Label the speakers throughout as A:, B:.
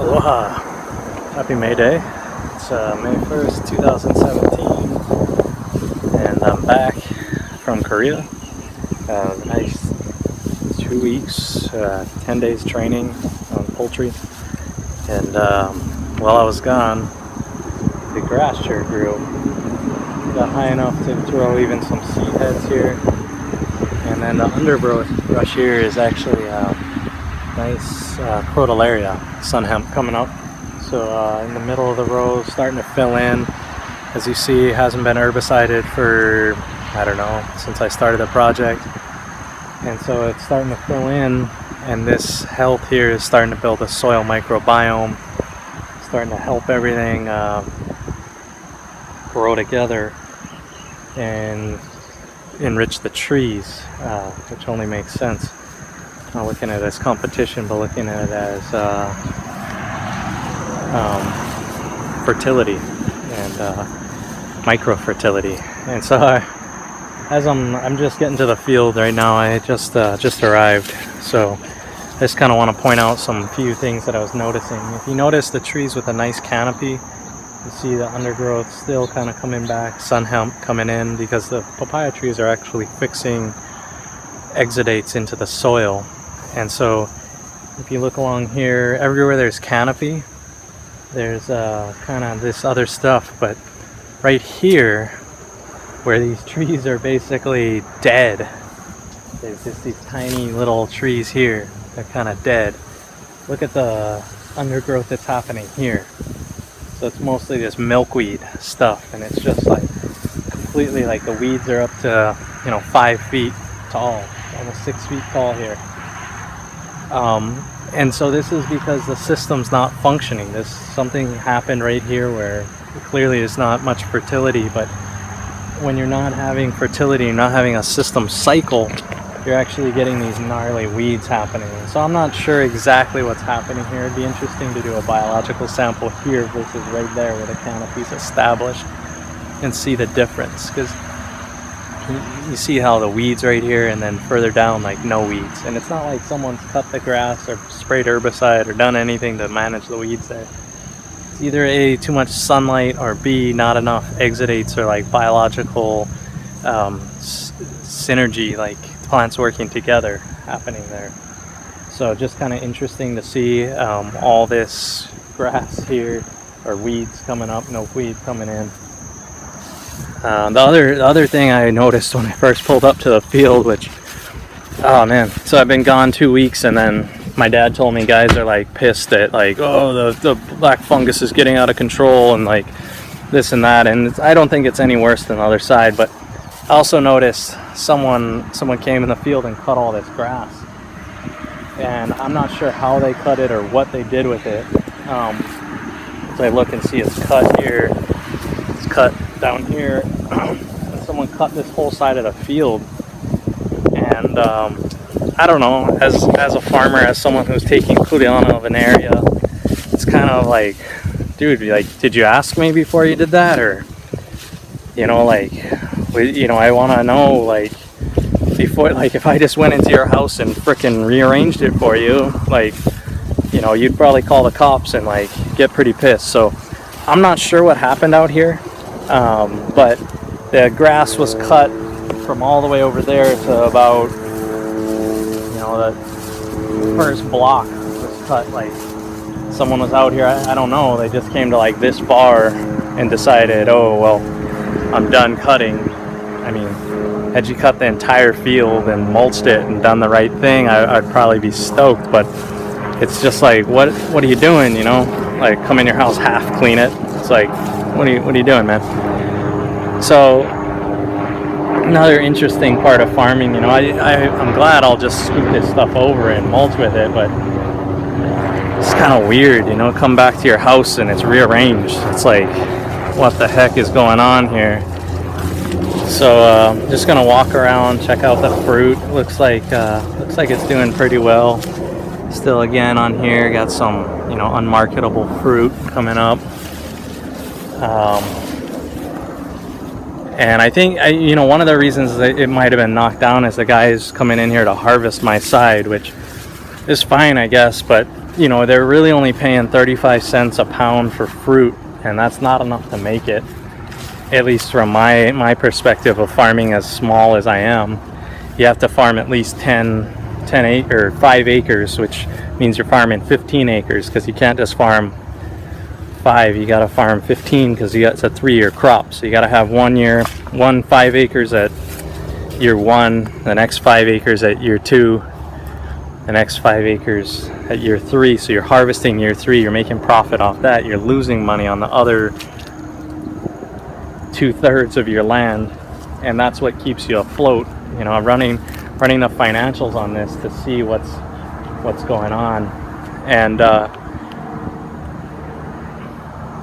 A: Aloha! Happy May Day. It's May 1st, 2017, and I'm back from Korea. Nice 2 weeks, 10 days training on poultry. And while I was gone, the grass sure grew. Got high enough to throw even some seed heads here. And then the underbrush here is actually nice crotalaria, sun hemp coming up. So in the middle of the row, starting to fill in. As you see, it hasn't been herbicided for, I don't know, since I started the project. And so it's starting to fill in, and this health here is starting to build a soil microbiome, starting to help everything grow together and enrich the trees, which only makes sense. Not looking at it as competition, but looking at it as fertility and micro-fertility. And so as I'm just getting to the field right now. I just arrived, so I just kind of want to point out some few things that I was noticing. If you notice the trees with a nice canopy, you see the undergrowth still kind of coming back, sun hemp coming in, because the papaya trees are actually fixing exudates into the soil. And so if you look along here, everywhere there's canopy, there's kind of this other stuff. But right here, where these trees are basically dead, there's just these tiny little trees here. They're kind of dead. Look at the undergrowth that's happening here. So it's mostly just milkweed stuff, and it's just like completely, like, the weeds are up to 5 feet tall, almost 6 feet tall here. And so this is because the system's not functioning. Something happened right here where clearly there's not much fertility, but when you're not having fertility, you're not having a system cycle, you're actually getting these gnarly weeds happening. So I'm not sure exactly what's happening here. It'd be interesting to do a biological sample here versus right there where the canopy's established and see the difference, because you see how the weeds right here, and then further down, like, no weeds. And it's not like someone's cut the grass or sprayed herbicide or done anything to manage the weeds there. It's either A, too much sunlight, or B, not enough exudates or like biological synergy, like plants working together happening there. So just kind of interesting to see all this grass here, or weeds coming up, no weed coming in. The other thing I noticed when I first pulled up to the field, which, oh man, so I've been gone 2 weeks, and then my dad told me guys are like pissed at, like, oh, the black fungus is getting out of control and like this and that, and I don't think it's any worse than the other side. But I also noticed someone came in the field and cut all this grass, and I'm not sure how they cut it or what they did with it. As I look and see, it's cut here, it's cut down here, and someone cut this whole side of the field. And I don't know, as a farmer, as someone who's taking kuleana of an area, it's kind of like, dude, like, did you ask me before you did that? Or, like, I want to know, like, before, like, if I just went into your house and frickin' rearranged it for you, like, you'd probably call the cops and, like, get pretty pissed. So I'm not sure what happened out here, but the grass was cut from all the way over there to about, the first block was cut. Like, someone was out here, I don't know, they just came to like this far and decided, oh, well, I'm done cutting. I mean, had you cut the entire field and mulched it and done the right thing, I'd probably be stoked. But it's just like, what are you doing? Like, come in your house, half clean it. It's like, what are you doing, man? So another interesting part of farming, I'm glad I'll just scoop this stuff over and mulch with it, but it's kind of weird, come back to your house and it's rearranged. It's like, what the heck is going on here? So just gonna walk around, check out the fruit. Looks like it's doing pretty well. Still, again, on here, got some unmarketable fruit coming up. And I think, one of the reasons that it might have been knocked down is the guys coming in here to harvest my side, which is fine, I guess, but you know, they're really only paying 35 cents a pound for fruit, and that's not enough to make it, at least from my perspective of farming as small as I am. You have to farm at least 5 acres, which means you're farming 15 acres, because you can't just farm 5, you got to farm 15, because it's a 3-year crop. So you got to have 5 acres at year 1, the next 5 acres at year 2, the next 5 acres at year 3. So you're harvesting year 3, you're making profit off that, you're losing money on the other 2/3 of your land, and that's what keeps you afloat. You know, I'm running the financials on this to see what's going on, and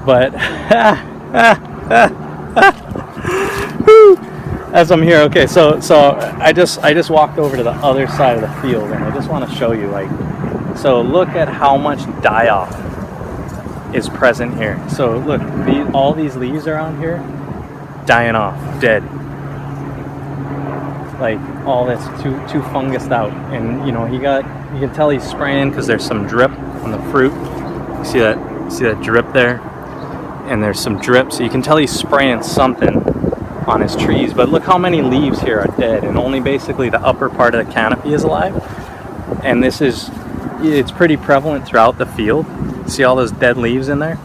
A: but as I'm here, okay, so I just walked over to the other side of the field, and I just want to show you, like, so look at how much die-off is present here. So look, all these leaves around here dying off, dead. Like, all this too fungused out, and you know, you can tell he's spraying because there's some drip on the fruit. You see that drip there, and there's some drip, so you can tell he's spraying something on his trees. But look how many leaves here are dead, and only basically the upper part of the canopy is alive. And it's pretty prevalent throughout the field. See all those dead leaves in there?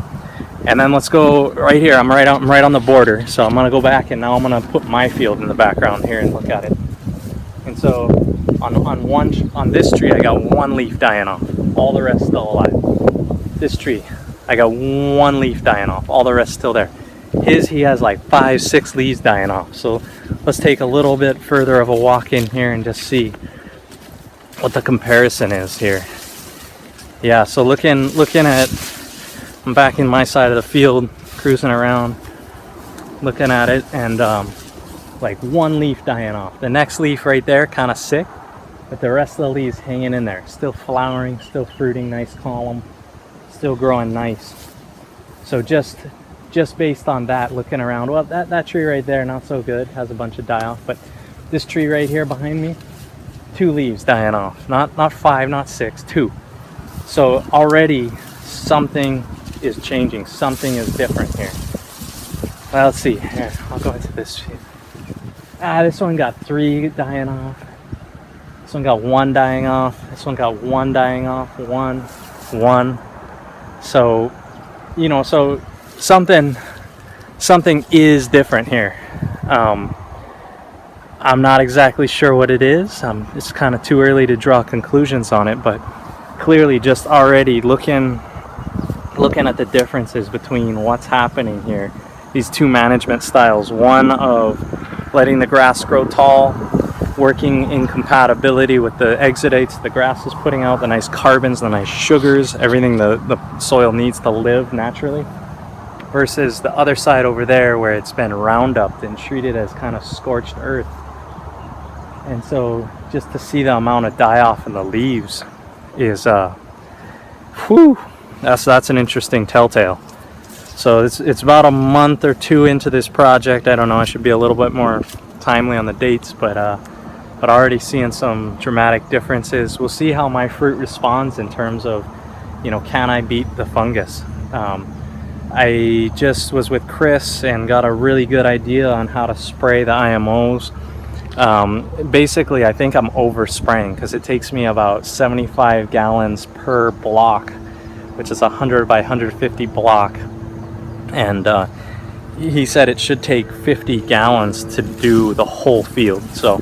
A: And then let's go right here. I'm right on the border, so I'm gonna go back, and now I'm gonna put my field in the background here and look at it. And so on this tree, I got 1 leaf dying off, all the rest still alive. This tree, I got 1 leaf dying off, all the rest still there. He has like 5, 6 leaves dying off. So let's take a little bit further of a walk in here and just see what the comparison is here. Yeah, so looking at, I'm back in my side of the field, cruising around, looking at it, and like 1 leaf dying off. The next leaf right there, kind of sick, but the rest of the leaves hanging in there, still flowering, still fruiting, nice column, still growing nice. So just based on that, looking around, well, that tree right there, not so good, has a bunch of die-off, but this tree right here behind me, 2 leaves dying off, not 5, not 6, 2. So already something is changing, something is different here. Well, let's see, here, I'll go into this. This one got 3 dying off, this one got 1 dying off, this one got 1 dying off, 1. So, you know, so something is different here. I'm not exactly sure what it is. It's kind of too early to draw conclusions on it, but clearly just already looking at the differences between what's happening here, these 2 management styles, one of letting the grass grow tall, working in compatibility with the exudates the grass is putting out, the nice carbons, the nice sugars, everything the soil needs to live naturally, versus the other side over there where it's been Rounduped and treated as kind of scorched earth. And so just to see the amount of die-off in the leaves is that's an interesting telltale. So it's about a month or 2 into this project. I don't know, I should be a little bit more timely on the dates, but already seeing some dramatic differences. We'll see how my fruit responds in terms of, you know, can I beat the fungus? I just was with Chris and got a really good idea on how to spray the IMOs. Basically, I think I'm overspraying because it takes me about 75 gallons per block, which is 100 by 150 block. And he said it should take 50 gallons to do the whole field. So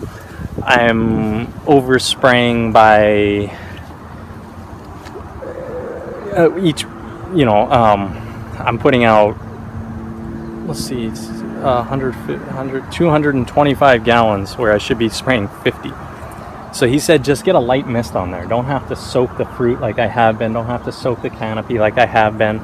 A: I'm overspraying by each, you know, I'm putting out, let's see, it's 225 gallons where I should be spraying 50. So he said just get a light mist on there. Don't have to soak the fruit like I have been. Don't have to soak the canopy like I have been.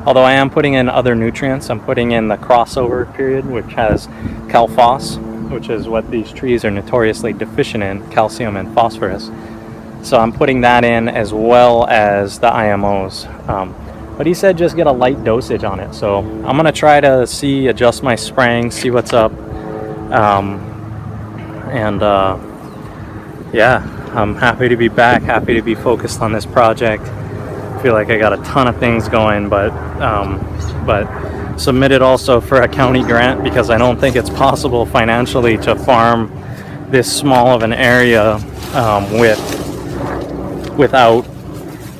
A: Although I am putting in other nutrients. I'm putting in the crossover period, which has calphos, which is what these trees are notoriously deficient in, calcium and phosphorus. So I'm putting that in as well as the IMOs. But he said just get a light dosage on it. So I'm going to try to adjust my spraying, see what's up. Yeah, I'm happy to be back, happy to be focused on this project. feel like I got a ton of things going, but submitted also for a county grant because I don't think it's possible financially to farm this small of an area without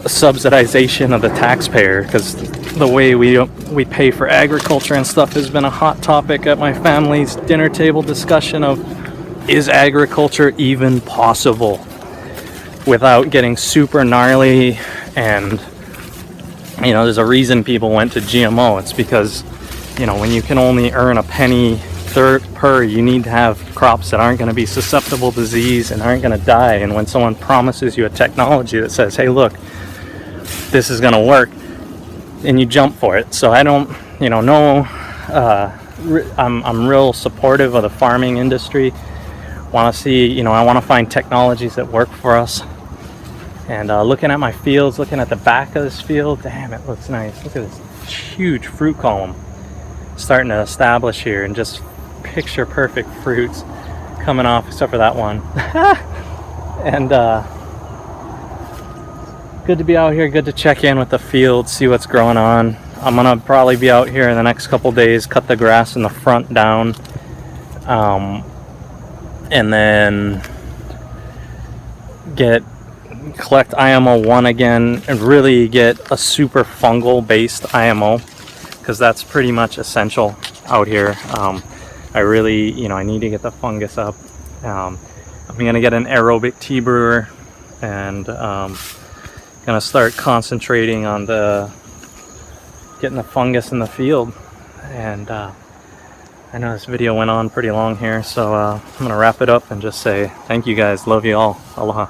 A: subsidization of the taxpayer, because the way we pay for agriculture and stuff has been a hot topic at my family's dinner table discussion of, is agriculture even possible without getting super gnarly. And you know, there's a reason people went to GMO. It's because, you know, when you can only earn a penny per, you need to have crops that aren't going to be susceptible to disease and aren't going to die. And when someone promises you a technology that says, hey, look, this is going to work, and you jump for it. So I don't, you know, I'm real supportive of the farming industry. Want to see, you know, I want to find technologies that work for us. And looking at my fields, looking at the back of this field, damn, it looks nice. Look at this huge fruit column starting to establish here, and just picture perfect fruits coming off, except for that one. And good to be out here, good to check in with the field, see what's growing on. I'm gonna probably be out here in the next couple days, cut the grass in the front down, and then collect IMO 1 again and really get a super fungal based IMO, because that's pretty much essential out here. I really, you know, I need to get the fungus up. I'm gonna get an aerobic tea brewer, and gonna start concentrating on getting the fungus in the field. And I know this video went on pretty long here, so I'm gonna wrap it up and just say thank you guys, love you all, aloha.